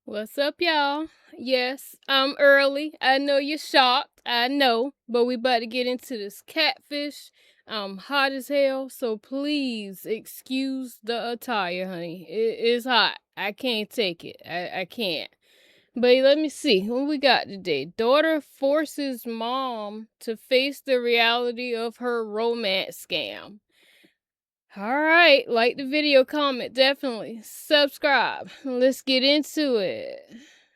What's up, y'all? Yes, I'm early. I know you're shocked. I know. But we about to get into this catfish. I'm hot as hell, so please excuse the attire, honey. It's hot. I can't take it. I can't. But let me see. What we got today? Daughter forces mom to face the reality of her romance scam. All right, like the video, comment, definitely. Subscribe. Let's get into it.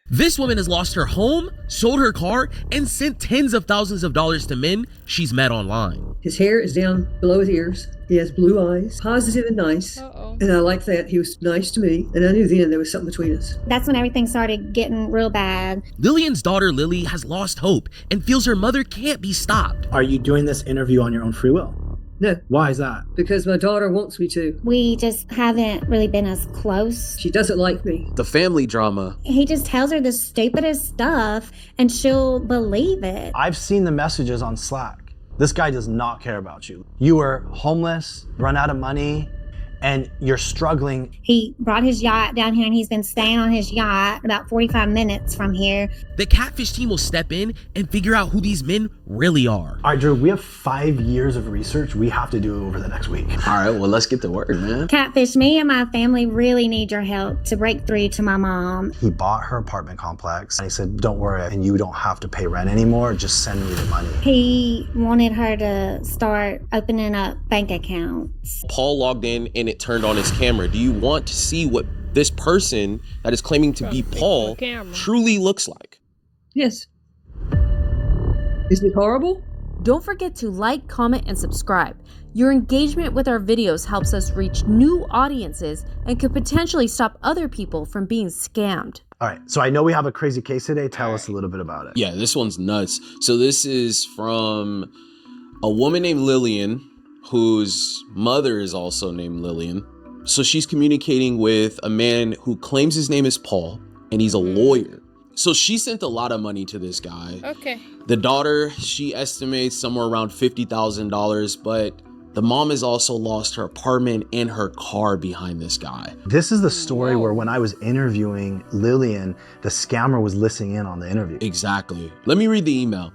This woman has lost her home, sold her car, and sent tens of thousands of dollars to men she's met online. His hair is down below his ears. He has blue eyes, positive and nice. Uh-oh. And I liked that. He was nice to me. And I knew then there was something between us. That's when everything started getting real bad. Lillian's daughter, Lily, has lost hope and feels her mother can't be stopped. Are you doing this interview on your own free will? No, Why is that? because my daughter wants me to. We just haven't really been as close. She doesn't like me. The family drama. He just tells her the stupidest stuff and she'll believe it. I've seen the messages on Slack. This guy does not care about you. You were homeless, run out of money, and you're struggling. He brought his yacht down here and he's been staying on his yacht about 45 minutes from here. The catfish team will step in and figure out who these men really are. All right, Drew, we have 5 years of research we have to do over the next week. All right, well, let's get to work, man. Catfish, me and my family really need your help to break through to my mom. He bought her apartment complex and he said, don't worry, and you don't have to pay rent anymore, just send me the money. He wanted her to start opening up bank accounts. Paul logged in and it turned on his camera. Do you want to see what this person that is claiming to be Paul truly looks like? Yes. Isn't it horrible? Don't forget to like, comment, and subscribe. Your engagement with our videos helps us reach new audiences and could potentially stop other people from being scammed. All right, so I know we have a crazy case today. Tell us a little bit about it. Yeah, this one's nuts. So this is from a woman named Lillian, whose mother is also named Lillian. So she's communicating with a man who claims his name is Paul, and he's a lawyer. So she sent a lot of money to this guy. Okay. The daughter, she estimates somewhere around $50,000, but the mom has also lost her apartment and her car behind this guy. This is the story where when I was interviewing Lillian, the scammer was listening in on the interview. Exactly. Let me read the email.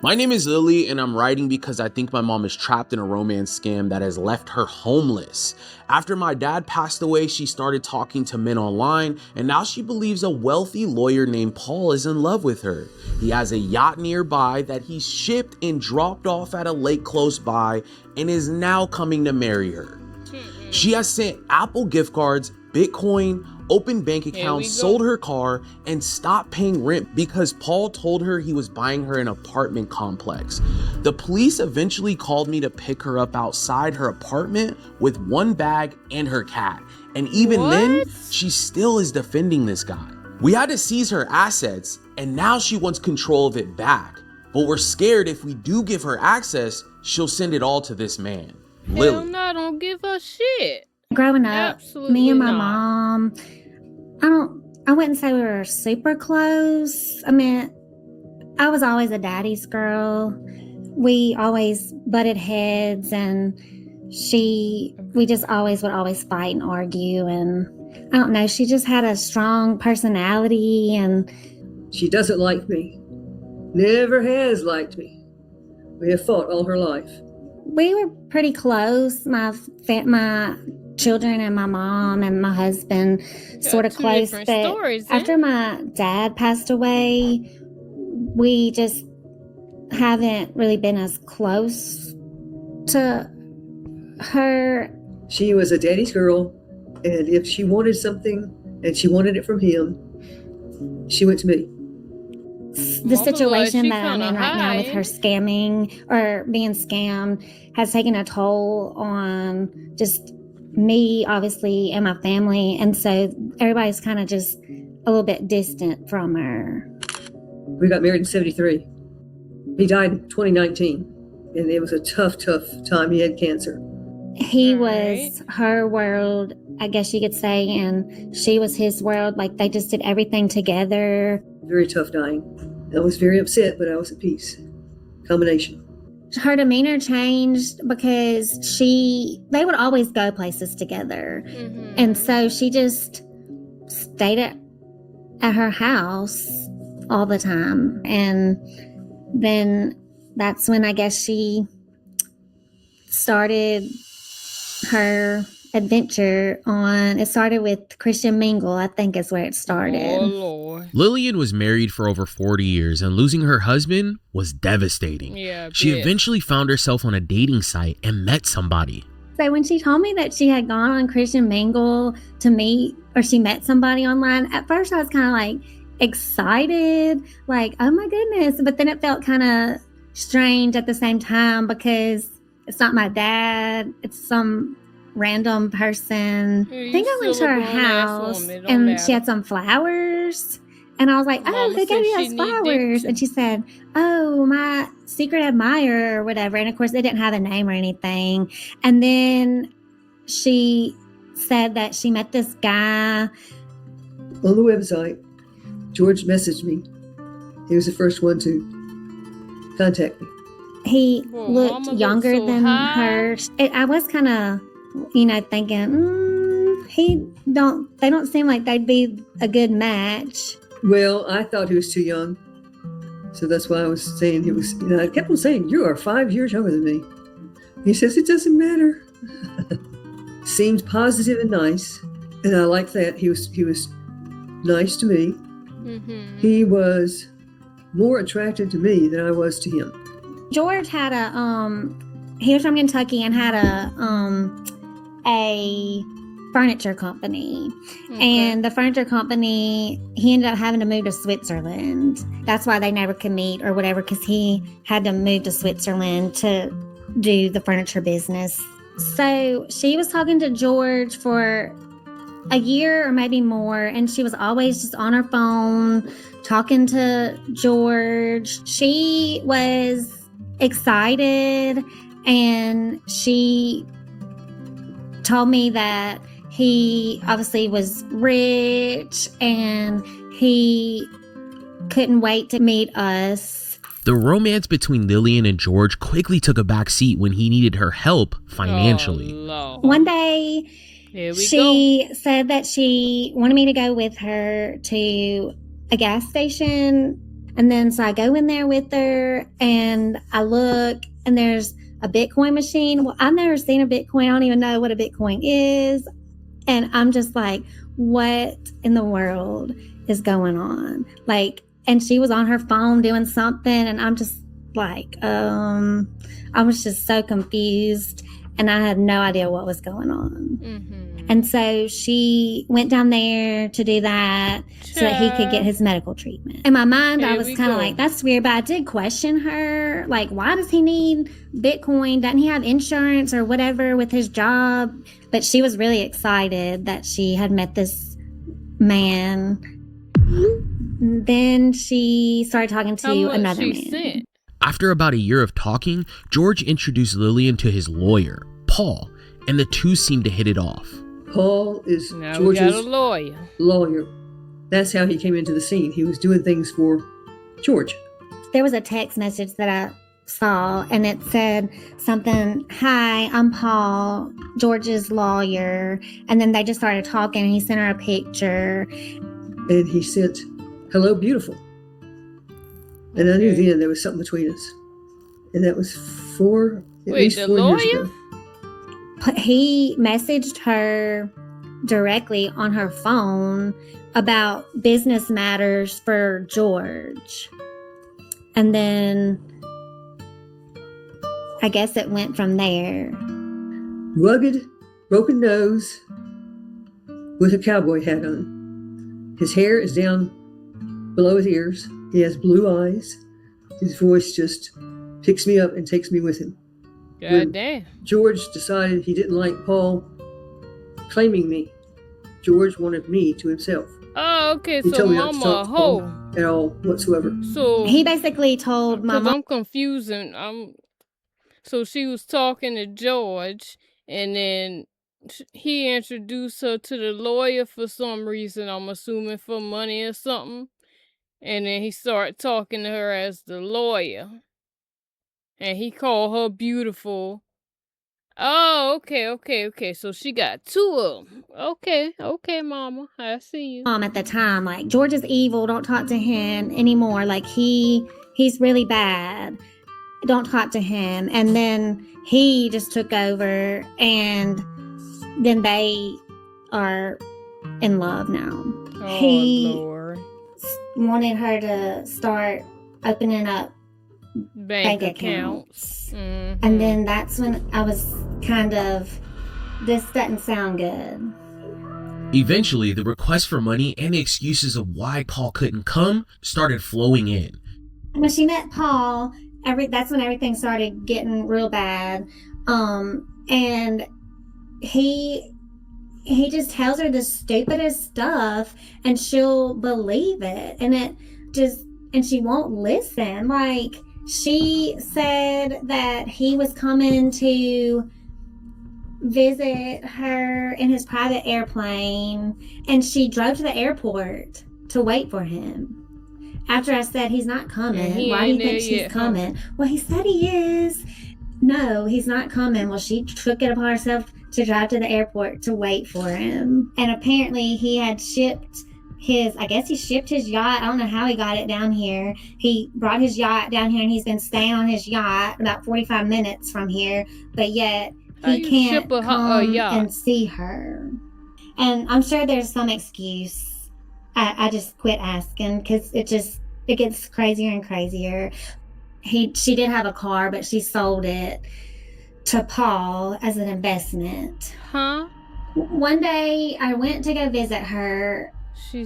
My name is Lily and I'm writing because I think my mom is trapped in a romance scam that has left her homeless. After my dad passed away, she started talking to men online and now she believes a wealthy lawyer named Paul is in love with her. He has a yacht nearby that he shipped and dropped off at a lake close by and is now coming to marry her. She has sent Apple gift cards, Bitcoin, opened bank accounts, sold her car, and stopped paying rent because Paul told her he was buying her an apartment complex. The police eventually called me to pick her up outside her apartment with one bag and her cat. And even then, she still is defending this guy. We had to seize her assets, and now she wants control of it back. But we're scared if we do give her access, she'll send it all to this man. Lily. Hell no, don't give her shit. Growing up, Absolutely me and my not. mom, I wouldn't say we were super close. I mean, I was always a daddy's girl. We always butted heads and we just always would fight and argue. And I don't know, she just had a strong personality and She doesn't like me. Never has liked me. We have fought all her life. we were pretty close. My children and my mom and my husband sort of two close. different But stories, then. after my dad passed away, we just haven't really been as close to her. She was a daddy's girl, and if she wanted something and she wanted it from him, she went to me. The Mama, situation she that I'm in kinda right now with her scamming or being scammed has taken a toll on just me, obviously, and my family. And so everybody's kind of just a little bit distant from her. We got married in 73. He died in 2019, and it was a tough time. He had cancer. He All was her world, I guess you could say, and she was his world. Like, they just did everything together. Very tough dying. I was very upset, but I was at peace. Combination. Her demeanor changed because they would always go places together. Mhm. And so she just stayed at at her house all the time. And then that's when I guess she started her adventure on, it started with Christian Mingle, I think is where it started. Oh, Lord. Lillian was married for over 40 years, and losing her husband was devastating. Yeah, She bet. eventually found herself on a dating site and met somebody. So when she told me that she had gone on Christian Mingle to meet, or she met somebody online, at first I was kind of like excited, like, oh my goodness. But then it felt kind of strange at the same time because it's not my dad, it's some random person. Yeah, I think you I went to still a her grown-ass house woman, it don't and she matter. had some flowers. And I was like, oh, Mama who said gave you she those need flowers? dick And she said, oh, my secret admirer or whatever. And of course, they didn't have a name or anything. And then she said that she met this guy. On the website, George messaged me. He was the first one to contact me. He Well, looked Mama looked younger so than high. her. I was kind of, thinking, they don't seem like they'd be a good match. Well, I thought he was too young. So that's why I was saying he was, I kept on saying, you are 5 years younger than me. He says, it doesn't matter. Seems positive and nice. And I like that. He was nice to me. Mm-hmm. He was more attracted to me than I was to him. George had he was from Kentucky and had a furniture company. Okay. And the furniture company, he ended up having to move to Switzerland. That's why they never could meet or whatever, because he had to move to Switzerland to do the furniture business. So she was talking to George for a year or maybe more, and she was always just on her phone talking to George. She was excited, and she told me that he obviously was rich and he couldn't wait to meet us. The romance between Lillian and George quickly took a back seat when he needed her help financially. Oh, Lord. One day, Here we she said that she wanted me to go with her to a gas station. And then so I go in there with her and I look and there's a Bitcoin machine. Well, I've never seen a Bitcoin. I don't even know what a Bitcoin is. And I'm just like, what in the world is going on? Like, and she was on her phone doing something. And I'm just like, I was just so confused. And I had no idea what was going on. Mm-hmm. And so she went down there to do that so that he could get his medical treatment. In my mind, I Here was we kind of go. like, that's weird. But I did question her. Like, why does he need Bitcoin? Doesn't he have insurance or whatever with his job? But she was really excited that she had met this man. Then she started talking How to much another she man. sent? After about a year of talking, George introduced Lillian to his lawyer, Paul, and the two seemed to hit it off. Paul is Now we got a George's lawyer. lawyer. That's how he came into the scene. He was doing things for George. There was a text message that I saw and it said something, hi, I'm Paul, George's lawyer. And then they just started talking and he sent her a picture. And he sent, hello, beautiful. And I knew then there was something between us. And that was at least the 4 years lawyer? ago. But he messaged her directly on her phone about business matters for George. And then I guess it went from there. Rugged, broken nose with a cowboy hat on. His hair is down below his ears. He has blue eyes. His voice just picks me up and takes me with him. God damn. George decided he didn't like Paul claiming me. George wanted me to himself. Oh, okay. He So told me not to mama talk a to Paul hoe. at all whatsoever. So He basically told my because mom. I'm confusing. So she was talking to George, and then he introduced her to the lawyer for some reason. I'm assuming for money or something. And then he started talking to her as the lawyer, and he called her beautiful. Oh, okay. So she got 2 of them. Okay, mama. I see you. At the time, like, George is evil, don't talk to him anymore. Like, he's really bad. Don't talk to him. And then he just took over, and then they are in love now. Oh, He Lord. wanted her to start opening up Bank accounts. Mhm. And then that's when I was kind of, this doesn't sound good. Eventually, the request for money and the excuses of why Paul couldn't come started flowing in. When she met Paul, that's when everything started getting real bad. And he just tells her the stupidest stuff, and she'll believe it. And she won't listen. Like, she said that he was coming to visit her in his private airplane, and she drove to the airport to wait for him. After I said he's not coming, why do you think she's coming? Well, he said he is. No, he's not coming. Well, she took it upon herself to drive to the airport to wait for him. And apparently he had shipped his yacht. I don't know how he got it down here. He brought his yacht down here, and he's been staying on his yacht about 45 minutes from here, but yet he can't come and see her. And I'm sure there's some excuse. I just quit asking because it gets crazier and crazier. She did have a car, but she sold it to Paul as an investment. Huh? One day I went to go visit her,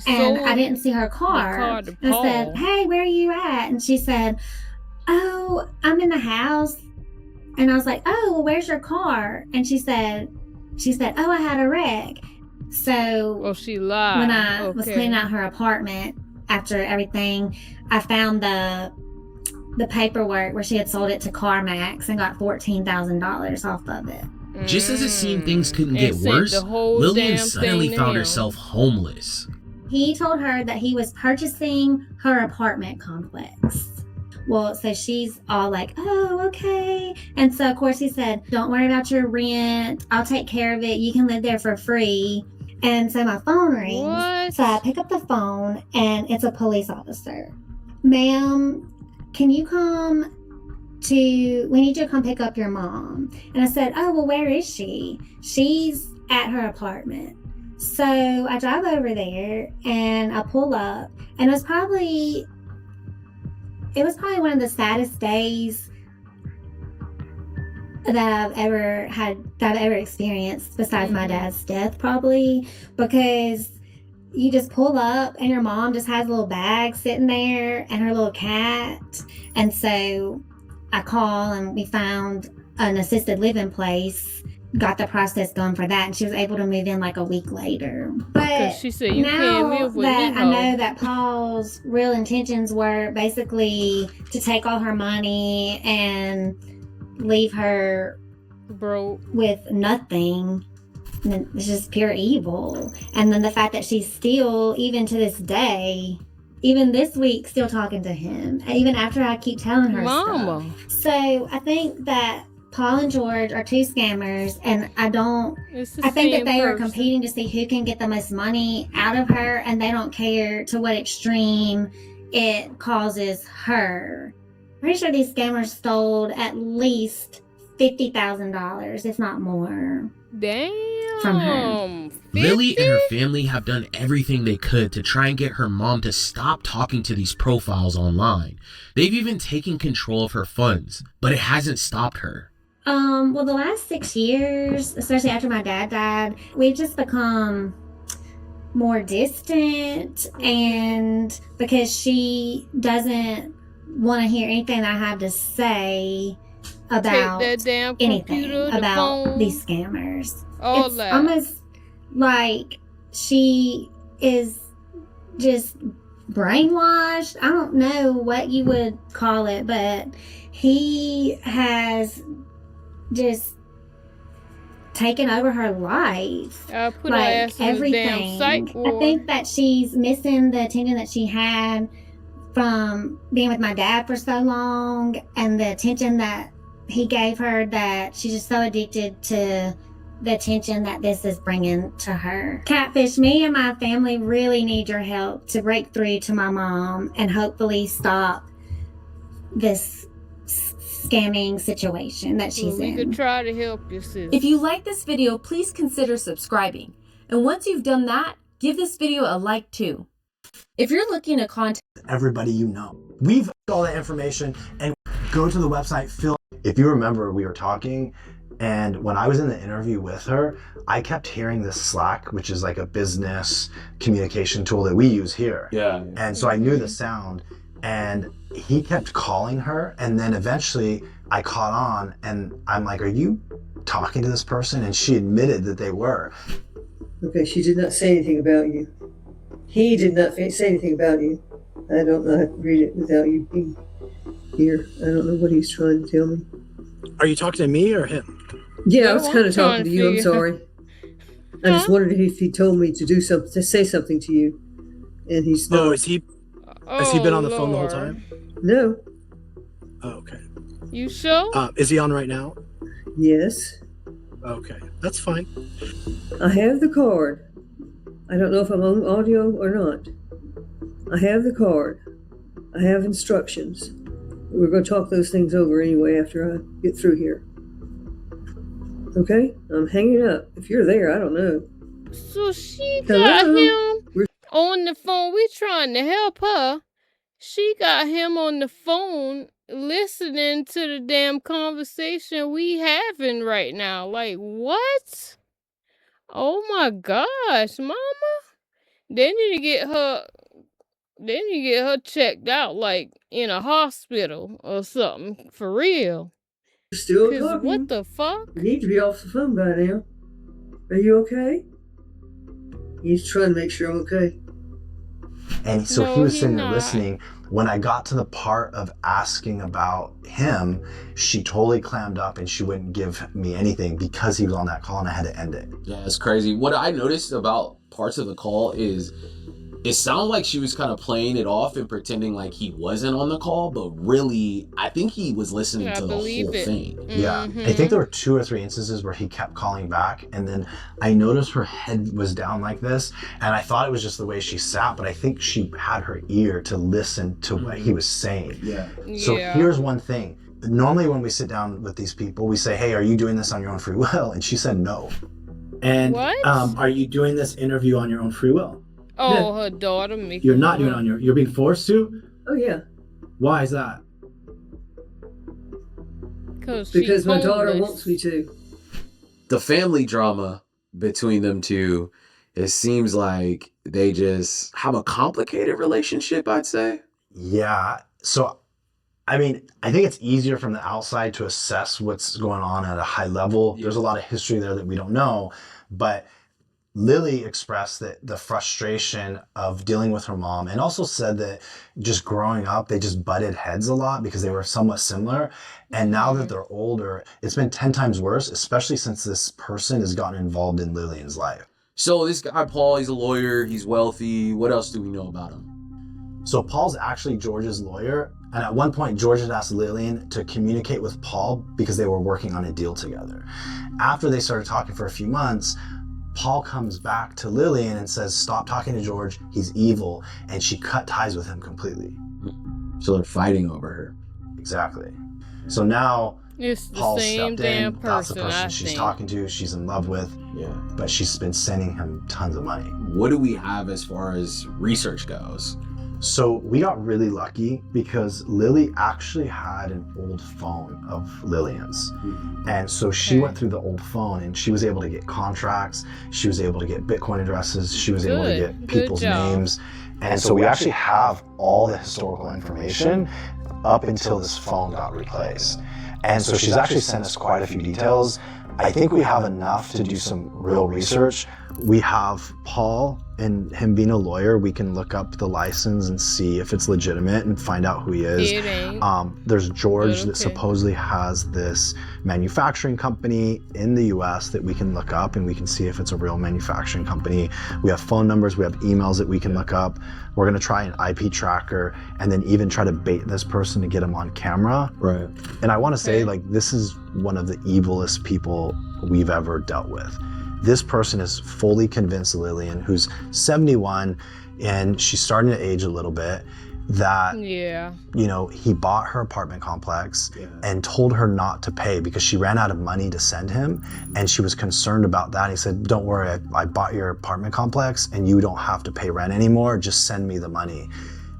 and I didn't see her car. To I Paul. said, "Hey, where are you at?" And she said, "Oh, I'm in the house." And I was like, "Oh, well, where's your car?" And she said, "Oh, I had a wreck." So she lied. When I was cleaning out her apartment after everything, I found the paperwork where she had sold it to CarMax and got $14,000 off of it. Just as it seemed things couldn't get worse, Lillian suddenly found herself homeless. He told her that he was purchasing her apartment complex. Well, so she's all like, "Oh, okay." And so, of course, he said, "Don't worry about your rent. I'll take care of it. You can live there for free." And so my phone rings. What? So I pick up the phone, and it's a police officer. "Ma'am, can you we need you to come pick up your mom." And I said, "Oh, well, where is she?" "She's at her apartment." So I drive over there, and I pull up, and it was probably one of the saddest days that I've ever experienced, besides my dad's death, probably, because you just pull up and your mom just has a little bag sitting there and her little cat. And so I call, and we found an assisted living place, got the process going for that, and she was able to move in like a week later. But she said, "You can't live with me." I know that Paul's real intentions were basically to take all her money and leave her broke with nothing. And it's just pure evil. And then the fact that she's still, even to this day, even this week, still talking to him, even after I keep telling her Mama. stuff. So I think that Paul and George are two scammers, and I think that they are competing to see who can get the most money out of her, and they don't care to what extreme it causes her. Pretty sure these scammers stole at least $50,000, if not more. Damn. From her. 50? Lily and her family have done everything they could to try and get her mom to stop talking to these profiles online. They've even taken control of her funds, but it hasn't stopped her. Well, the last 6 years, especially after my dad died, we've just become more distant, and because she doesn't want to hear anything that I have to say about that damn anything about phone, these scammers. All It's that. almost like she is just brainwashed. I don't know what you would call it, but he has just taken over her life. Put her ass in the damn psych ward. I think that she's missing the attention that she had from being with my dad for so long, and the attention that he gave her that she's just so addicted to the attention that this is bringing to her. Catfish, me and my family really need your help to break through to my mom and hopefully stop this scamming situation that she's We in. could try to help you, sis. If you like this video, please consider subscribing. And once you've done that, give this video a like too. If you're looking to contact everybody you know, we've all that information and go to the website, fill. If you remember, we were talking, and when I was in the interview with her, I kept hearing this Slack, which is like a business communication tool that we use here. Yeah. And so I knew the sound, and he kept calling her, and then eventually I caught on, and I'm like, are you talking to this person? And she admitted that they were. Okay, she did not say anything about you. He did not say anything about you. I don't know how to read it without you being here. I don't know what he's trying to tell me. Are you talking to me or him? Yeah, I No, was I'm kind of trying talking to to you. I'm figure- sorry. I just wondered if he told me to do something, to say something to you, and he's not. Has he been on the phone the whole time? No. Oh, okay. You sure? Is he on right now? Yes. Okay, that's fine. I have the card. I don't know if I'm on audio or not. I have the card. I have instructions. We're going to talk those things over anyway after I get through here. Okay? I'm hanging up. If you're there, I don't know. So she got Hello? him on the phone. We trying to help her. She got him on the phone listening to the damn conversation we having right now. Like, what? Oh my gosh, mama. They need to get her checked out, like in a hospital or something, for real. You're still 'Cause talking. what the fuck? You need to be off the phone by now. Are you okay? He's trying to make sure I'm okay. And so No, he was he's sitting there not. listening. When I got to the part of asking about him, she totally clammed up and she wouldn't give me anything because he was on that call and I had to end it. Yeah, it's crazy. What I noticed about parts of the call is it sounded like she was kind of playing it off and pretending like he wasn't on the call, but really, I think he was listening I to the whole believe it. thing. Yeah, I Mhm. think there were 2 or 3 instances where he kept calling back, and then I noticed her head was down like this, and I thought it was just the way she sat, but I think she had her ear to listen to what he was saying. Yeah. So Yeah. here's one thing. Normally when we sit down with these people, we say, hey, are you doing this on your own free will? And she said no. And What? are you doing this interview on your own free will? Oh, her daughter making You're not doing it her- on you're being forced to? Oh, yeah. Why is that? Because Because my daughter wants me to. The family drama between them two, it seems like they just have a complicated relationship, I'd say. Yeah. So, I mean, I think it's easier from the outside to assess what's going on at a high level. Yeah. There's a lot of history there that we don't know, but Lily expressed that the frustration of dealing with her mom, and also said that just growing up, they just butted heads a lot because they were somewhat similar. And now that they're older, it's been 10 times worse, especially since this person has gotten involved in Lillian's life. So this guy, Paul, he's a lawyer, he's wealthy. What else do we know about him? So Paul's actually George's lawyer. And at one point, George had asked Lillian to communicate with Paul because they were working on a deal together. After they started talking for a few months, Paul comes back to Lillian and says, stop talking to George, he's evil. And she cut ties with him completely. So they're fighting over her. Exactly. So now It's the Paul same stepped damn in. That's the person, person I she's think. talking to, she's in love with, Yeah. but she's been sending him tons of money. What do we have as far as research goes? So we got really lucky because Lily actually had an old phone of Lillian's. And so she Okay. went through the old phone and she was able to get contracts. She was able to get Bitcoin addresses. She was able to Good. get Good people's job. names. And so we actually have all the historical information up until this phone got replaced. And so she's actually sent us quite a few details. I think we have enough to do some real research, We have Paul, and him being a lawyer, we can look up the license and see if it's legitimate and find out who he is. It ain't. There's George that Okay. supposedly has this manufacturing company in the US that we can look up and we can see if it's a real manufacturing company. We have phone numbers, we have emails that we can look up. We're gonna try an IP tracker and then even try to bait this person to get him on camera. Right. And I wanna say, Okay. like, this is one of the evilest people we've ever dealt with. This person is fully convinced Lillian, who's 71, and she's starting to age a little bit, that, Yeah. you know, he bought her apartment complex Yeah. and told her not to pay because she ran out of money to send him, and she was concerned about that. He said, don't worry, I bought your apartment complex and you don't have to pay rent anymore, just send me the money.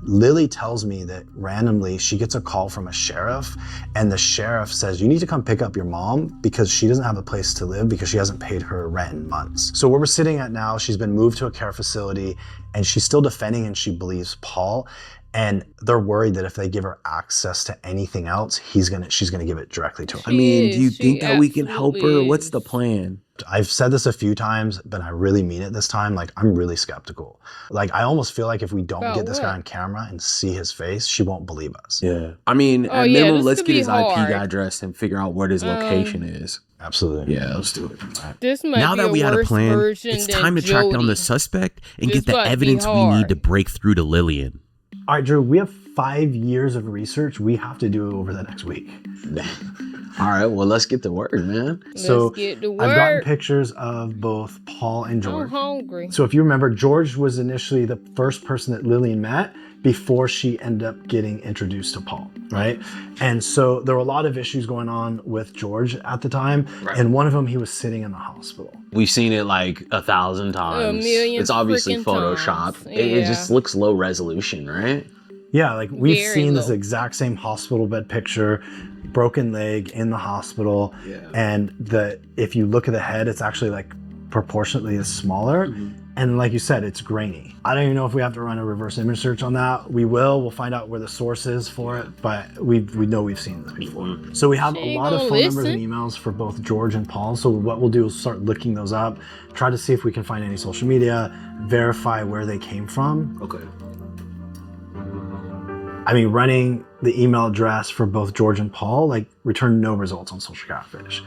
Lily tells me that randomly she gets a call from a sheriff, and the sheriff says, you need to come pick up your mom because she doesn't have a place to live because she hasn't paid her rent in months. So where we're sitting at now, she's been moved to a care facility and she's still defending and she believes Paul. And they're worried that if they give her access to anything else, she's gonna give it directly to him. I mean, do you She think that we can help her? absolutely What's the is. plan? I've said this a few times, but I really mean it this time. Like, I'm really skeptical. Like, I almost feel like if we don't About get this guy what? on camera and see his face, she won't believe us. Yeah. I mean, Oh, at yeah, minimum, this let's could get be his hard. IP address and figure out what his location is. Absolutely. Yeah, let's do it. This might Now be that we had a worse plan, version it's than time to track down the Jody. suspect and This get the might be evidence we need hard. to break through to Lillian. All right, Drew, we have 5 years of research we have to do over the next week. All right, well, let's get to work, man. So Let's get to I've gotten work. pictures of both Paul and I'm George. hungry. So if you remember, George was initially the first person that Lillian met before she ended up getting introduced to Paul, right? And so there were a lot of issues going on with George at the time. Right. And one of them, he was sitting in the hospital. We've seen it like 1,000 times. million It's obviously freaking Photoshop. times. It Yeah. just looks low resolution, right? Yeah, like we've Very seen this low. exact same hospital bed picture, broken leg in the hospital. Yeah. And if you look at the head, it's actually like proportionately smaller. And like you said, it's grainy. I don't even know if we have to run a reverse image search on that. We will. We'll find out where the source is for it, but we know we've seen this before. So we have She a ain't lot of gonna phone numbers and listen. emails for both George and Paul. So what we'll do is start looking those up, try to see if we can find any social media, verify where they came from. Okay. I mean, running the email address for both George and Paul, like, returned no results on Social Catfish.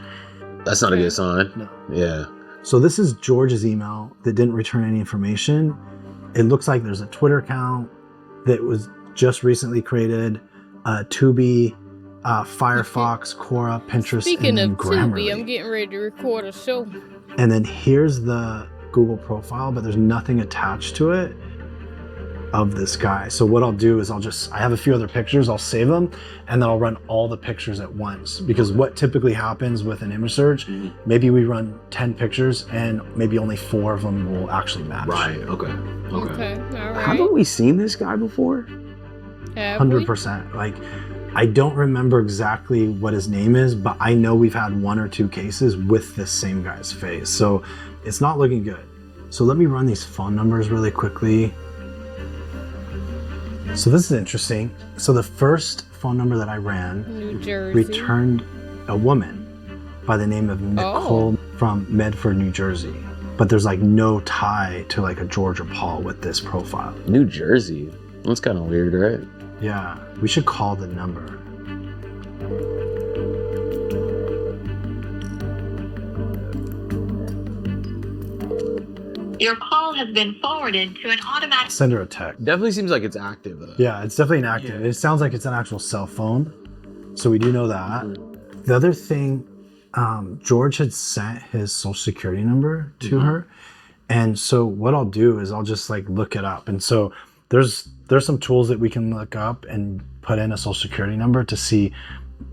That's not a good sign. No. Yeah. So this is George's email that didn't return any information. It looks like there's a Twitter account that was just recently created, Tubi, Firefox, Quora, Pinterest, Speaking and then of Grammarly. Tubi, I'm getting ready to record a show. And then here's the Google profile, but there's nothing attached to it of this guy. So what I'll do is I have a few other pictures, I'll save them, and then I'll run all the pictures at once. Because what typically happens with an image search, maybe we run 10 pictures and maybe only 4 of them will actually match. Right. Okay. Okay, all right. Haven't we seen this guy before? Have we? 100%. Like, I don't remember exactly what his name is, but I know we've had 1 or 2 cases with this same guy's face. So it's not looking good. So let me run these phone numbers really quickly. So this is interesting. So the first phone number that I ran New Jersey. returned a woman by the name of Nicole from Medford, New Jersey. But there's like no tie to like a George or Paul with this profile. New Jersey. That's kind of weird, right? Yeah, we should call the number. Your call has been forwarded to an automatic. Send her a text. Definitely seems like it's active, though. Yeah, it's definitely an active. It sounds like it's an actual cell phone. So we do know that. The other thing, George had sent his social security number to her. And so what I'll do is I'll just like look it up. And so there's some tools that we can look up and put in a social security number to see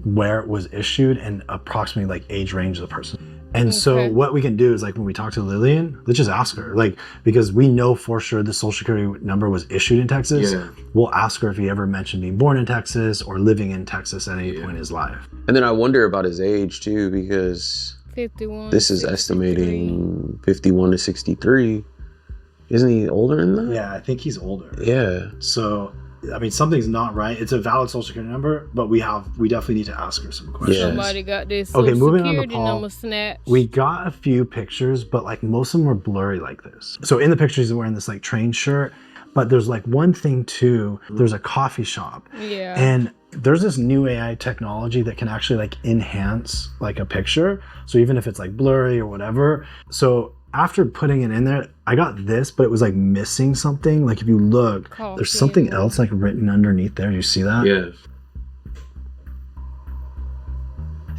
where it was issued and approximately like age range of the person. And so Okay. what we can do is like when we talk to Lillian, let's just ask her, like, because we know for sure the social security number was issued in Texas. Yeah. We'll ask her if he ever mentioned being born in Texas or living in Texas at any point in his life. And then I wonder about his age, too, because 51. this is 63. estimating 51 to 63. Isn't he older than that? Yeah, I think he's older. Yeah. So I mean, something's not right. It's a valid social security number, but we definitely need to ask her some questions. Yes. Somebody got their social moving on to security Paul. number snatched. We got a few pictures, but like most of them were blurry like this. So in the pictures, he's wearing this like train shirt, but there's like one thing too, there's a coffee shop. Yeah. And there's this new AI technology that can actually like enhance like a picture. So even if it's like blurry or whatever. So after putting it in there, I got this, but it was like missing something. Like if you look, there's something else like written underneath there. You see that? Yeah.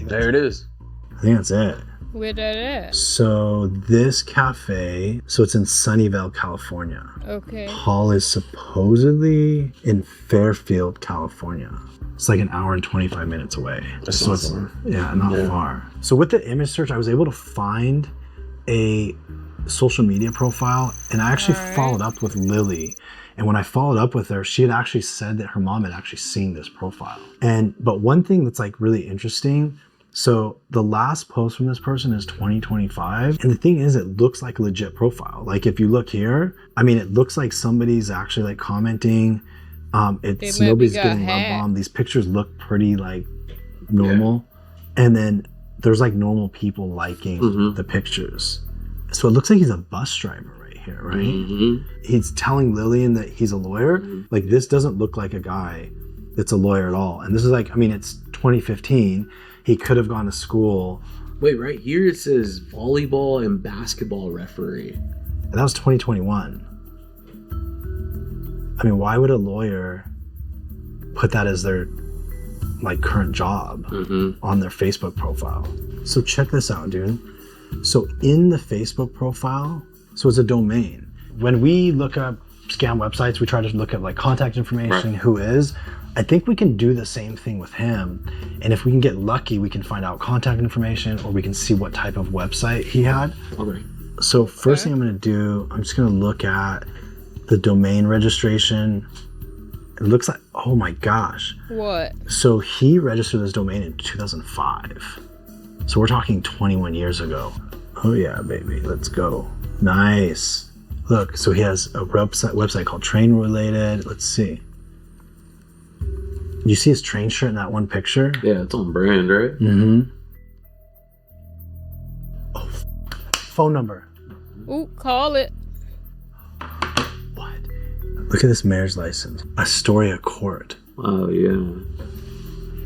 There it is. I think that's it. Where that at? So this cafe, so it's in Sunnyvale, California. Okay. Paul is supposedly in Fairfield, California. It's like an hour and 25 minutes away. That's So not it's, far. yeah, not far. So with the image search, I was able to find a social media profile, and I actually followed up with Lily. And when I followed up with her, she had actually said that her mom had actually seen this profile. But one thing that's like really interesting, so the last post from this person is 2025. And the thing is, it looks like a legit profile. Like if you look here, I mean, it looks like somebody's actually like commenting. It's nobody's getting love bombed. These pictures look pretty like normal. Yeah. And then there's like normal people liking the pictures. So it looks like he's a bus driver right here, right? He's telling Lillian that he's a lawyer. Like this doesn't look like a guy that's a lawyer at all. And this is like, I mean, it's 2015. He could have gone to school. Wait, right here it says volleyball and basketball referee. And that was 2021. I mean, why would a lawyer put that as their like current job on their Facebook profile? So check this out, dude. So in the Facebook profile, so it's a domain. When we look up scam websites, we try to look at like contact information, who is. I think we can do the same thing with him. And if we can get lucky, we can find out contact information, or we can see what type of website he had. Okay. So first thing I'm gonna do, I'm just gonna look at the domain registration. It looks like, oh my gosh. What? So he registered this domain in 2005. So we're talking 21 years ago. Oh yeah, baby, let's go. Nice. Look, so he has a website called Train Related. Let's see. You see his train shirt in that one picture? Yeah, it's on brand, right? Oh, phone number. Ooh, call it. What? Look at this mayor's license. Astoria Court. Oh, yeah.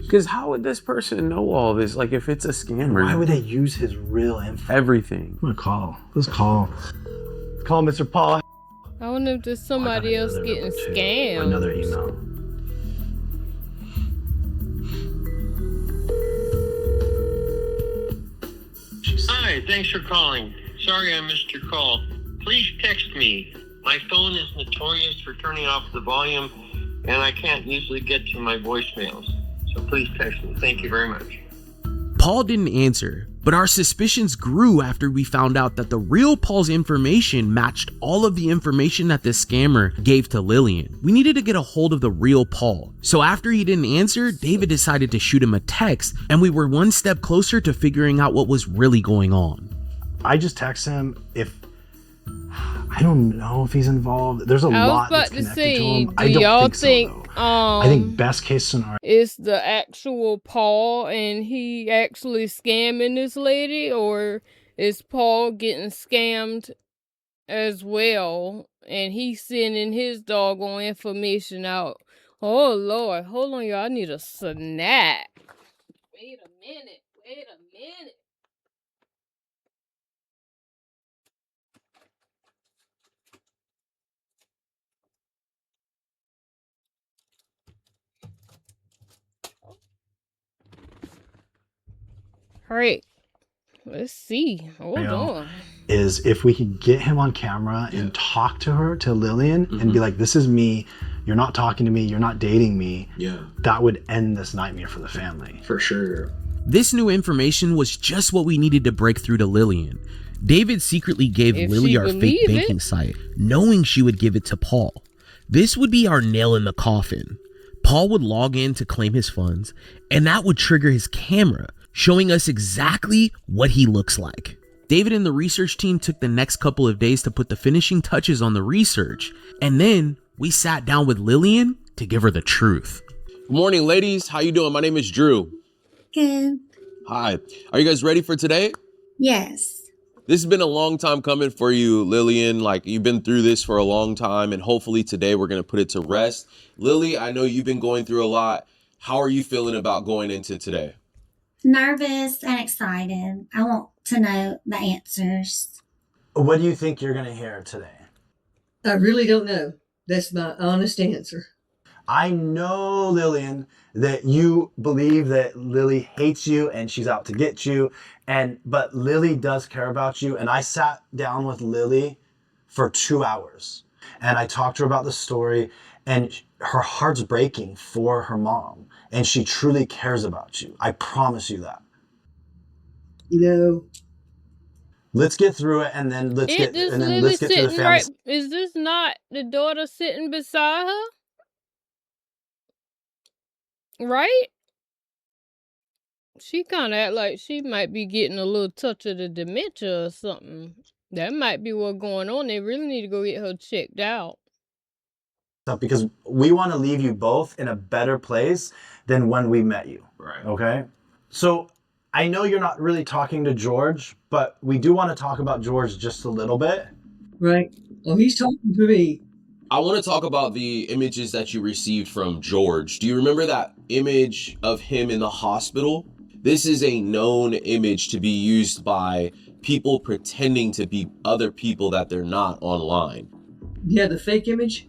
Because how would this person know all this? Like, if it's a scammer. Why would they use his real info? Everything. I'm gonna call. Let's call. Call Mr. Paul. I wonder if there's somebody else getting scammed. Another email. Hi, thanks for calling. Sorry I missed your call. Please text me. My phone is notorious for turning off the volume, and I can't usually get to my voicemails. So please text me. Thank you very much. Paul didn't answer, but our suspicions grew after we found out that the real Paul's information matched all of the information that this scammer gave to Lillian. We needed to get a hold of the real Paul. So after he didn't answer, David decided to shoot him a text, and we were one step closer to figuring out what was really going on. I just text him if I don't know if he's involved. There's a lot that's connected to him. I don't think so, though. I think best case scenario is the actual Paul and he actually scamming this lady, or is Paul getting scammed as well and he's sending his doggone information out? Oh Lord, hold on y'all, I need a snack. Wait a minute. Alright, let's see. Hold on. Is if we could get him on camera and talk to her, to Lillian, and be like, this is me, you're not talking to me, you're not dating me. Yeah. That would end this nightmare for the family. For sure. This new information was just what we needed to break through to Lillian. David secretly gave Lily our fake banking site, knowing she would give it to Paul. This would be our nail in the coffin. Paul would log in to claim his funds, and that would trigger his camera, showing us exactly what he looks like. David and the research team took the next couple of days to put the finishing touches on the research, and then we sat down with Lillian to give her the truth. Good morning, ladies. How you doing? My name is Drew. Good. Hi. Are you guys ready for today? Yes. This has been a long time coming for you, Lillian. Like, you've been through this for a long time, and hopefully today we're going to put it to rest. Lily, I know you've been going through a lot. How are you feeling about going into today? Nervous and excited. I want to know the answers. What do you think you're going to hear today? I really don't know. That's my honest answer. I know, Lillian, that you believe that Lily hates you and she's out to get you. But Lily does care about you. And I sat down with Lily for 2 hours and I talked to her about the story, and her heart's breaking for her mom. And she truly cares about you. I promise you that. You know, let's get through it, and then let's get through the family. Right, is this not the daughter sitting beside her? Right? She kind of act like she might be getting a little touch of the dementia or something. That might be what's going on. They really need to go get her checked out. Because we want to leave you both in a better place than when we met you. Right. Okay? So I know you're not really talking to George, but we do want to talk about George just a little bit. Right. Oh, he's talking to me. I want to talk about the images that you received from George. Do you remember that image of him in the hospital? This is a known image to be used by people pretending to be other people that they're not online. Yeah, the fake image?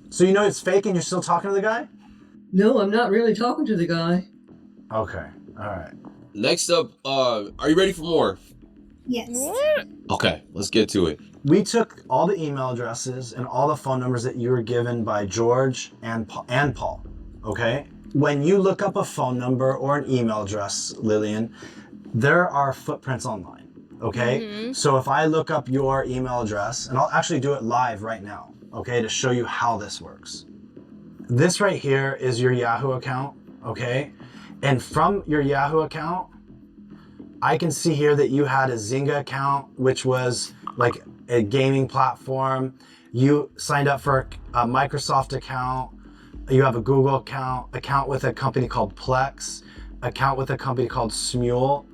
So you know it's fake and you're still talking to the guy? No, I'm not really talking to the guy. Okay. All right. Next up, are you ready for more? Yes. What? Okay, let's get to it. We took all the email addresses and all the phone numbers that you were given by George and Paul, okay? When you look up a phone number or an email address, Lillian, there are footprints online, okay? Mm-hmm. So if I look up your email address, and I'll actually do it live right now, okay, to show you how this works. This right here is your Yahoo account, okay? And from your Yahoo account, I can see here that you had a Zynga account, which was like a gaming platform. You signed up for a Microsoft account. You have a Google account with a company called Plex, account with a company called Smule.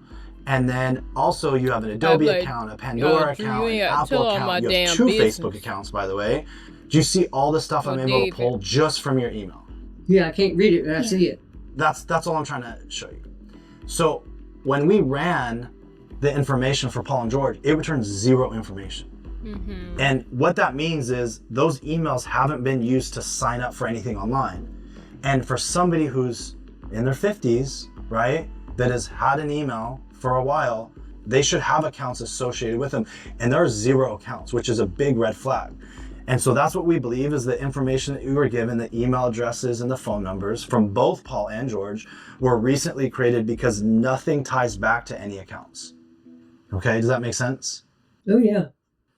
And then also you have an Adobe account, a Pandora account, an Apple account. You have 2 Facebook accounts, by the way. Do you see all the stuff I'm able to pull just from your email? Yeah, I can't read it, but I see it. That's all I'm trying to show you. So when we ran the information for Paul and George, it returns 0 information. Mm-hmm. And what that means is those emails haven't been used to sign up for anything online. And for somebody who's in their 50s, right, that has had an email for a while, they should have accounts associated with them. And there are 0 accounts, which is a big red flag. And so that's what we believe is the information that you were given, the email addresses and the phone numbers from both Paul and George were recently created because nothing ties back to any accounts. Okay, does that make sense? Oh, yeah.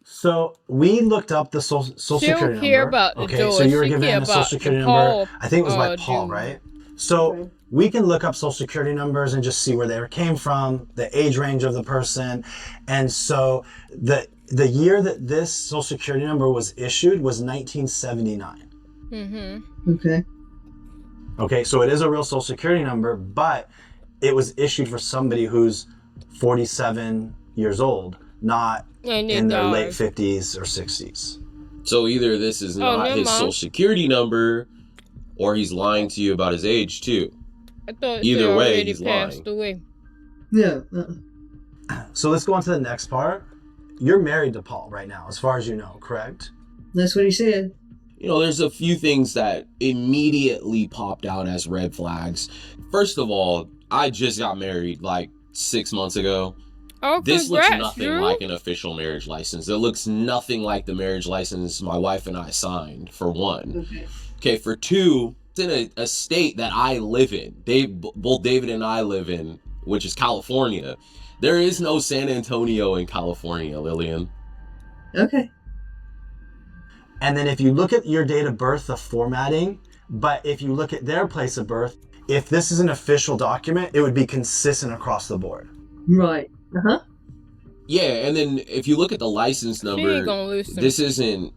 So we looked up the social security number. Care about the okay, George. so you were She given care a social about security the number. Paul, I think it was by Paul, Jr. right? So we can look up social security numbers and just see where they came from, the age range of the person. And so the year that this social security number was issued was 1979. Mm-hmm. Okay. Okay, so it is a real social security number, but it was issued for somebody who's 47 years old, not in their late 50s or 60s. So either this is not his social security number, or he's lying to you about his age too. I thought either way, already he's passed lying. away. No. So let's go on to the next part. You're married to Paul right now, as far as you know, correct? That's what he said. You know, there's a few things that immediately popped out as red flags. First of all, I just got married like 6 months ago. Oh, this looks nothing Drew. like an official marriage license. It looks nothing like the marriage license my wife and I signed, for one. Okay, for two, it's in a state that I live in. Both David and I live in, which is California. There is no San Antonio in California, Lillian. Okay. And then if you look at your date of birth, the formatting, but if you look at their place of birth, if this is an official document, it would be consistent across the board. Right. Uh-huh. Yeah, and then if you look at the license number, this isn't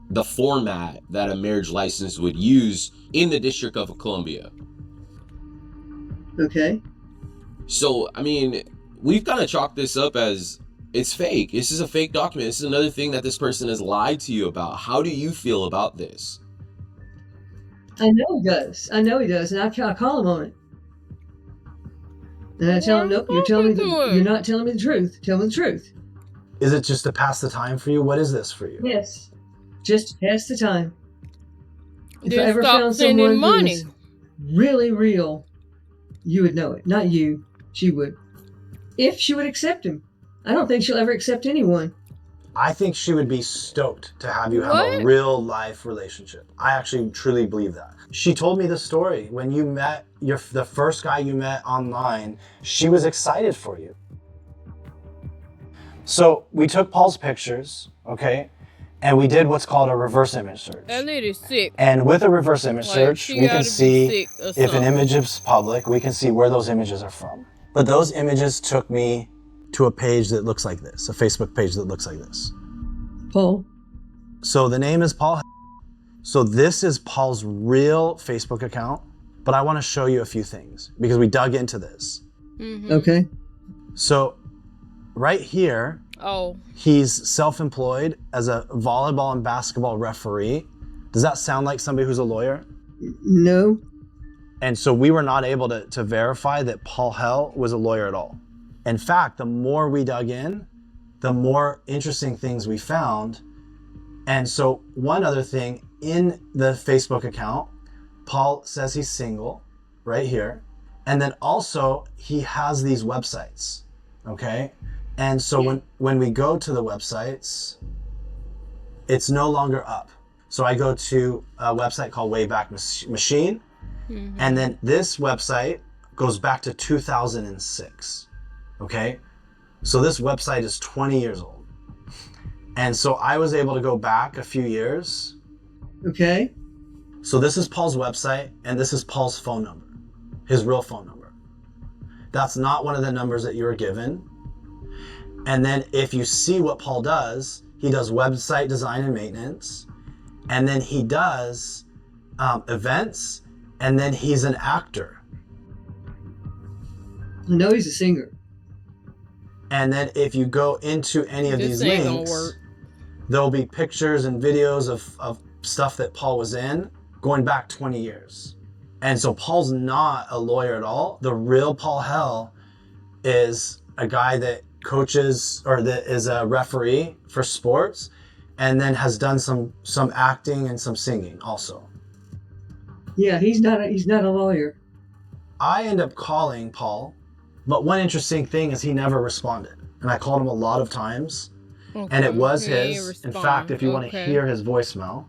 the format that a marriage license would use in the District of Columbia. Okay. So, I mean, we've kind of chalked this up as it's fake. This is a fake document. This is another thing that this person has lied to you about. How do you feel about this? I know he does. And I call him on it. And I tell him, nope, you're not telling me the truth. Tell me the truth. Is it just to pass the time for you? What is this for you? Yes. Just to pass the time. If I Just ever stop found sending someone who money. was really real, you would know it. Not you. She would. If she would accept him. I don't think she'll ever accept anyone. I think she would be stoked to have you have a What? real life relationship. I actually truly believe that. She told me the story. When you met the first guy you met online, she was excited for you. So we took Paul's pictures, okay? And we did what's called a reverse image search. That lady's sick. And with a reverse image Like, search, she we gotta can be see sick or if an something. image is public, we can see where those images are from. But those images took me to a page that looks like this, a Facebook page that looks like this. Paul. So the name is Paul. So this is Paul's real Facebook account, but I want to show you a few things because we dug into this. Mm-hmm. Okay. So right here, he's self-employed as a volleyball and basketball referee. Does that sound like somebody who's a lawyer? No. And so we were not able to verify that Paul Hell was a lawyer at all. In fact, the more we dug in, the more interesting things we found. And so one other thing, in the Facebook account, Paul says he's single, right here. And then also he has these websites, okay? And so when we go to the websites, it's no longer up. So I go to a website called Wayback Machine. Mm-hmm. And then this website goes back to 2006, okay? So this website is 20 years old. And so I was able to go back a few years. Okay. So this is Paul's website, and this is Paul's phone number, his real phone number. That's not one of the numbers that you were given. And then if you see what Paul does, he does website design and maintenance, and then he does events, and then he's an actor. I know he's a singer. And then if you go into any of these links, there'll be pictures and videos of stuff that Paul was in going back 20 years. And so Paul's not a lawyer at all. The real Paul Hell is a guy that coaches or that is a referee for sports and then has done some acting and some singing also. Yeah, he's not a lawyer. I end up calling Paul, but one interesting thing is he never responded. And I called him a lot of times. Okay. And it was his. In fact, if you want to hear his voicemail.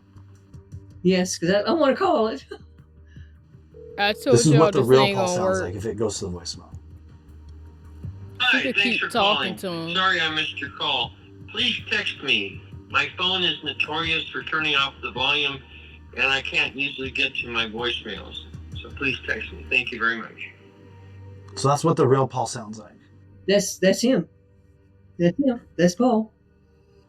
Yes, because I want to call it. I told this is y'all what the real Paul sounds work. like if it goes to the voicemail. Hi, thanks keep for calling. talking to him. Sorry I missed your call. Please text me. My phone is notorious for turning off the volume, and I can't usually get to my voicemails. So please text me. Thank you very much. So that's what the real Paul sounds like. That's him. That's him. That's Paul.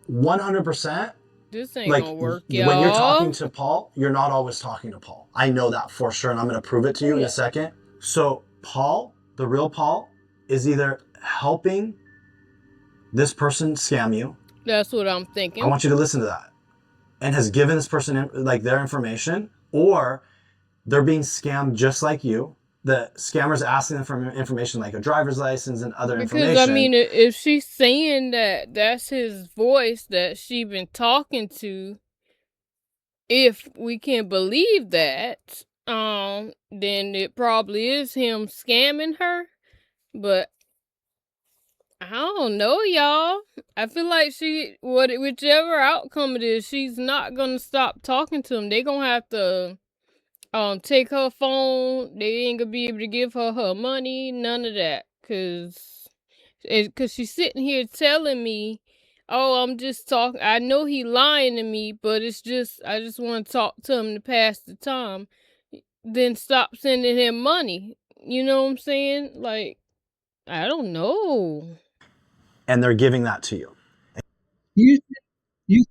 100%. This ain't gonna work, y'all. When you're talking to Paul, you're not always talking to Paul. I know that for sure, and I'm going to prove it to you in a second. So Paul, the real Paul, is either helping this person scam you. That's what I'm thinking. I want you to listen to that. And has given this person like their information, or they're being scammed just like you. The scammer's asking them for information like a driver's license and other information. Because, I mean, if she's saying that that's his voice that she been talking to, if we can believe that, then it probably is him scamming her. But I don't know, y'all. I feel like whichever outcome it is, she's not gonna stop talking to him. They gonna have to take her phone. They ain't gonna be able to give her money, none of that, cause she's sitting here telling me, oh, I'm just talking. I know he lying to me, but I just want to talk to him to pass the time. Then stop sending him money. You know what I'm saying? Like, I don't know. And they're giving that to you. You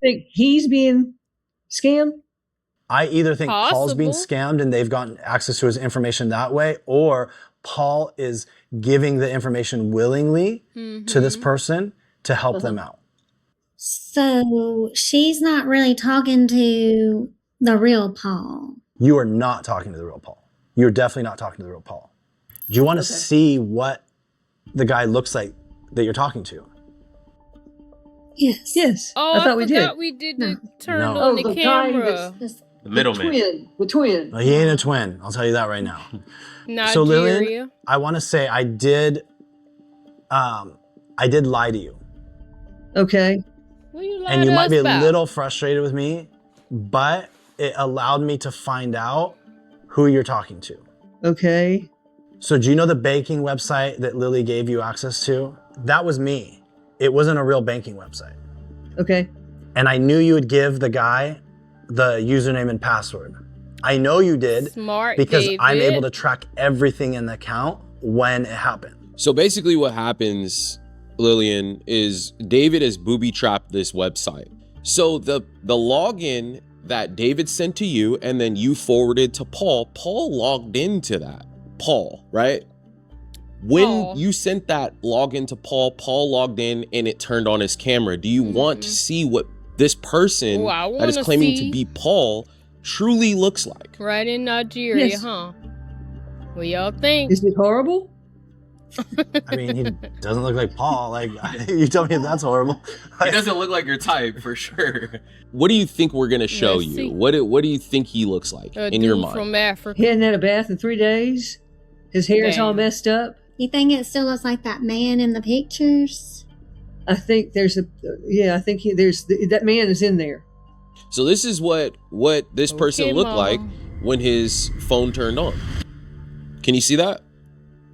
think he's being scam? I either think Paul's being Possible. scammed and they've gotten access to his information that way, or Paul is giving the information willingly to this person to help them out. So she's not really talking to the real Paul. You are not talking to the real Paul. You're definitely not talking to the real Paul. Do you want to see what the guy looks like that you're talking to? Yes. Yes. Oh, I thought we did. we didn't turn No. on the guy camera. that's The middleman. the twin. He ain't a twin. I'll tell you that right now. Nigeria. So Lillian, I want to say I did lie to you. Okay. What you lied And you to might us be a about? little frustrated with me, but it allowed me to find out who you're talking to. Okay. So do you know the banking website that Lily gave you access to? That was me. It wasn't a real banking website. Okay. And I knew you would give the guy the username and password. I know you did Smart, because I'm David. able to track everything in the account when it happened. So basically what happens, Lillian, is David has booby-trapped this website. So the login that David sent to you and then you forwarded to Paul logged into that. Paul, right? When Paul. you sent that login to Paul logged in and it turned on his camera. Do you want to see what this person Oh, I that is wanna claiming see. to be Paul truly looks like? Right in Nigeria, Yes. huh? What y'all think? Is it horrible? I mean, he doesn't look like Paul. Like, you tell me if that's horrible. He doesn't look like your type for sure. What do you think we're gonna show Let's you? see. What do you think he looks like A in your dude mind? from Africa. He hadn't had a bath in 3 days. His hair is all Damn. messed up. You think it still looks like that man in the pictures? I think there's I think that man is in there. So this is what this person Okay, looked Mama. like when his phone turned on. Can you see that?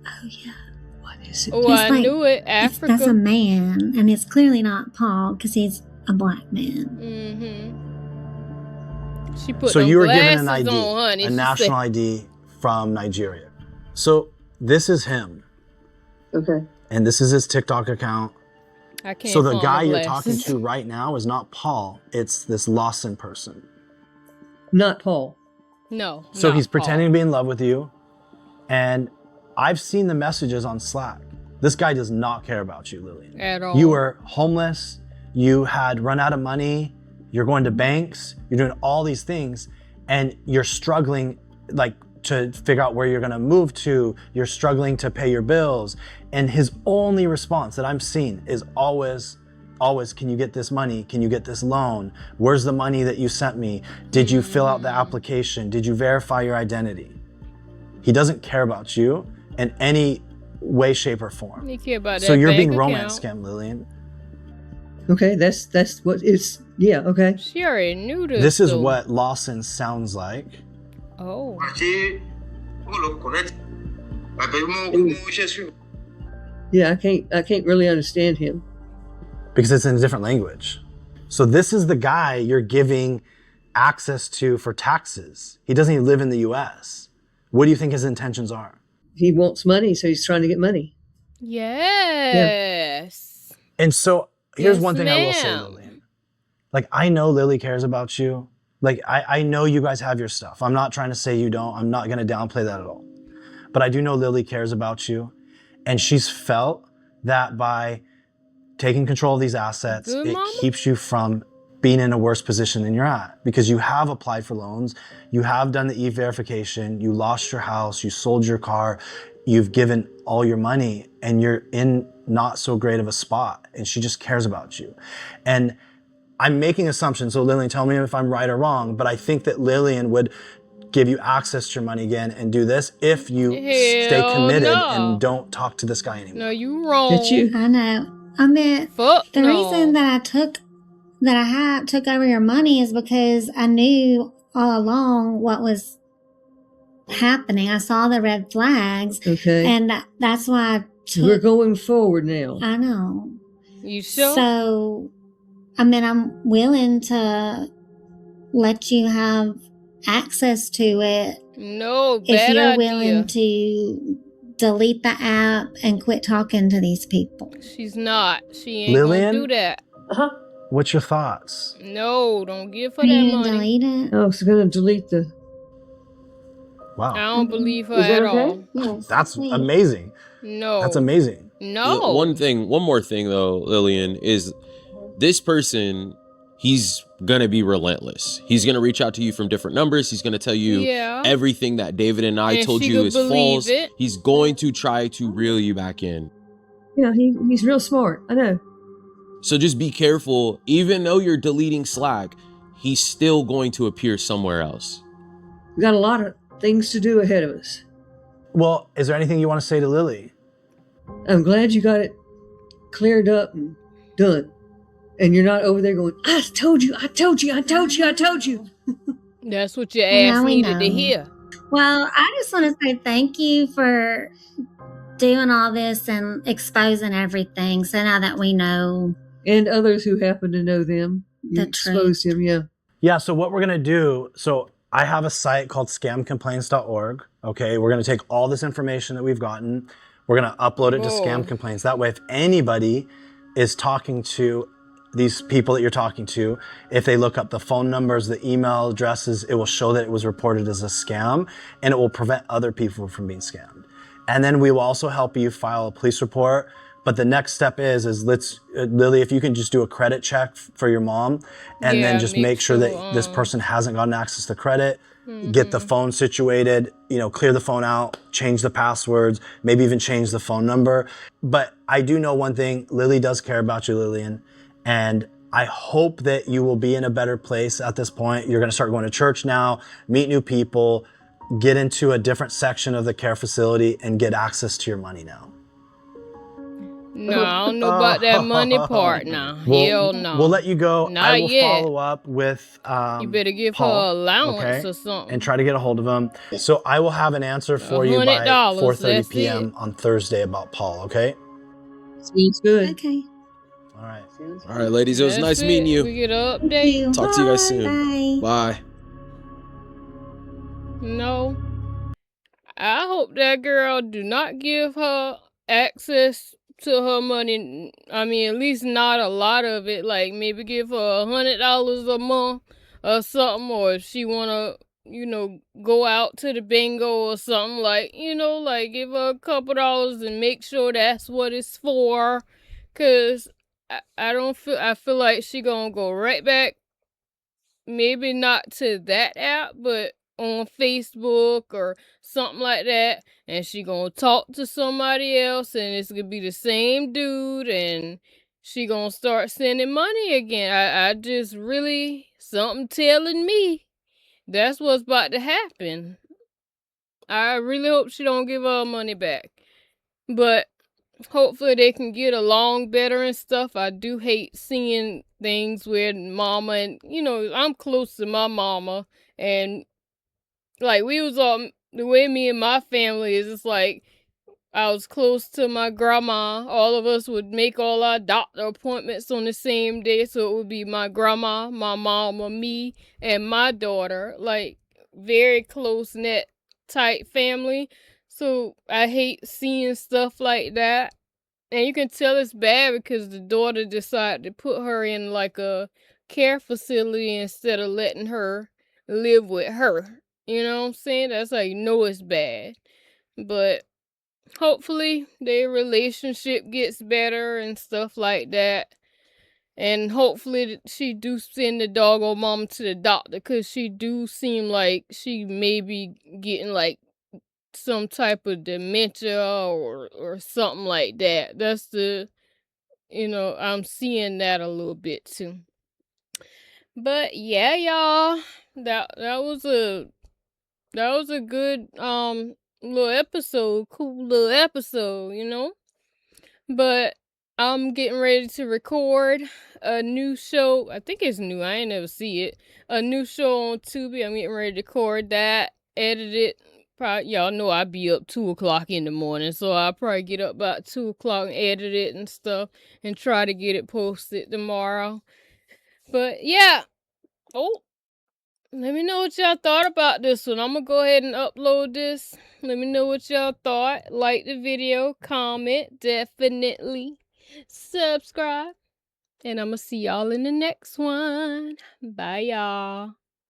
Oh, yeah. What is it? Oh, He's I like- knew it. That's a Africa. man, and it's clearly not Paul because he's a black man. She put So them you were given an glasses ID, on, honey. a She national said, ID from Nigeria. So this is him, Okay. and this is his TikTok account. I can't So the find guy the you're talking glasses. to right now is not Paul. It's this Lawson person. Not Paul. No. So not he's Paul. pretending to be in love with you, and I've seen the messages on Slack. This guy does not care about you, Lillian. At all. You were homeless. You had run out of money. You're going to banks. You're doing all these things, and you're struggling, like, to figure out where you're going to move to. You're struggling to pay your bills, and his only response that I'm seeing is always, can you get this money? Can you get this loan? Where's the money that you sent me? Did you fill out the application? Did you verify your identity? He doesn't care about you in any way, shape, or form. You care about that So you're bank being account. romance scammed, Lillian. Okay, that's what it's. Yeah. Okay. She already knew this. This is though. what Lawson sounds like. Oh. Yeah, I can't really understand him. Because it's in a different language. So this is the guy you're giving access to for taxes. He doesn't even live in the US. What do you think his intentions are? He wants money, so he's trying to get money. Yes. And so here's Yes, one thing I will say, ma'am. Lillian. Like, I know Lily cares about you. Like, I know you guys have your stuff. I'm not trying to say you don't. I'm not going to downplay that at all. But I do know Lily cares about you. And she's felt that by taking control of these assets, Good it mama. keeps you from being in a worse position than you're at. Because you have applied for loans. You have done the e-verification. You lost your house. You sold your car. You've given all your money. And you're in not so great of a spot. And she just cares about you. And I'm making assumptions, so Lillian, tell me if I'm right or wrong, but I think that Lillian would give you access to your money again and do this if you stay Hell committed no. and don't talk to this guy anymore. No, you wrong. Did you? I know. I mean, Fuck the no. reason that I took over your money is because I knew all along what was happening. I saw the red flags, Okay. and that's why I took. We're going forward now. I know. You sure? So, I mean, I'm willing to let you have access to it no, if bad you're idea. willing to delete the app and quit talking to these people. She's not. She ain't Lillian? gonna do that. Uh-huh. What's your thoughts? No, don't give her Are that you gonna money. delete it? I was going to delete the. Wow. I don't believe her Is that at okay? all. Yes. That's please. amazing. No. That's amazing. No. One more thing though, Lillian, is this person, he's gonna be relentless. He's gonna reach out to you from different numbers. He's gonna tell you everything that David and I told you is false. He's going to try to reel you back in. Yeah, he's real smart. I know. So just be careful. Even though you're deleting Slack, he's still going to appear somewhere else. We got a lot of things to do ahead of us. Well, is there anything you want to say to Lily? I'm glad you got it cleared up and done. And you're not over there going, I told you, I told you, I told you, I told you. That's what your ass needed to hear. Well, I just want to say thank you for doing all this and exposing everything. So now that we know. And others who happen to know them. You exposed him, yeah. Yeah, so what we're going to do, so I have a site called scamcomplaints.org. Okay, we're going to take all this information that we've gotten. We're going to upload it to Scam Complaints. That way, if anybody is talking to these people that you're talking to, if they look up the phone numbers, the email addresses, it will show that it was reported as a scam, and it will prevent other people from being scammed. And then we will also help you file a police report. But the next step is Lily, if you can just do a credit check for your mom, and then just make sure that this person hasn't gotten access to credit, get the phone situated, clear the phone out, change the passwords, maybe even change the phone number. But I do know one thing, Lily does care about you, Lillian, and I hope that you will be in a better place at this point. You're gonna start going to church now, meet new people, get into a different section of the care facility, and get access to your money now. No, I don't know about that money part now. Hell no. We'll let you go. Not I will yet. follow up with You better give Paul, her allowance or something. and try to get a hold of him. So I will have an answer for you by $100, 4:30 p.m. on Thursday about Paul, okay? Sounds good. Okay. All right. All right, ladies, it was nice meeting you. We get an update. Talk to you guys soon. Bye. No. I hope that girl do not give her access to her money. I mean, at least not a lot of it. Like, maybe give her $100 a month or something. Or if she wanna, go out to the bingo or something. Like, like give her a couple dollars and make sure that's what it's for. Cause I feel like she gonna go right back. Maybe not to that app, but on Facebook or something like that, and she gonna talk to somebody else, and it's gonna be the same dude, and she gonna start sending money again. I just really, something telling me that's what's about to happen. I really hope she don't give her money back, but hopefully they can get along better and stuff. I do hate seeing things where mama and, I'm close to my mama, and like we was all, the way me and my family is, it's like I was close to my grandma. All of us would make all our doctor appointments on the same day, so it would be my grandma, my mama, me, and my daughter, like very close knit tight family. So I hate seeing stuff like that. And you can tell it's bad because the daughter decided to put her in like a care facility instead of letting her live with her. You know what I'm saying? That's how you know it's bad. But hopefully their relationship gets better and stuff like that. And hopefully she do send the doggone mom to the doctor, because she do seem like she may be getting like some type of dementia or something like that. That's I'm seeing that a little bit too. But yeah, y'all, that was a good little episode, cool little episode. But I'm getting ready to record a new show. I think it's new. I ain't never see it. A new show on Tubi. I'm getting ready to record that, edit it. Probably, y'all know I be up 2 o'clock in the morning, so I'll probably get up about 2 o'clock and edit it and stuff, and try to get it posted tomorrow. But yeah. Oh, let me know what y'all thought about this one. I'm gonna go ahead and upload this. Let me know what y'all thought. Like the video, comment, definitely subscribe. And I'm going to see y'all in the next one. Bye, y'all.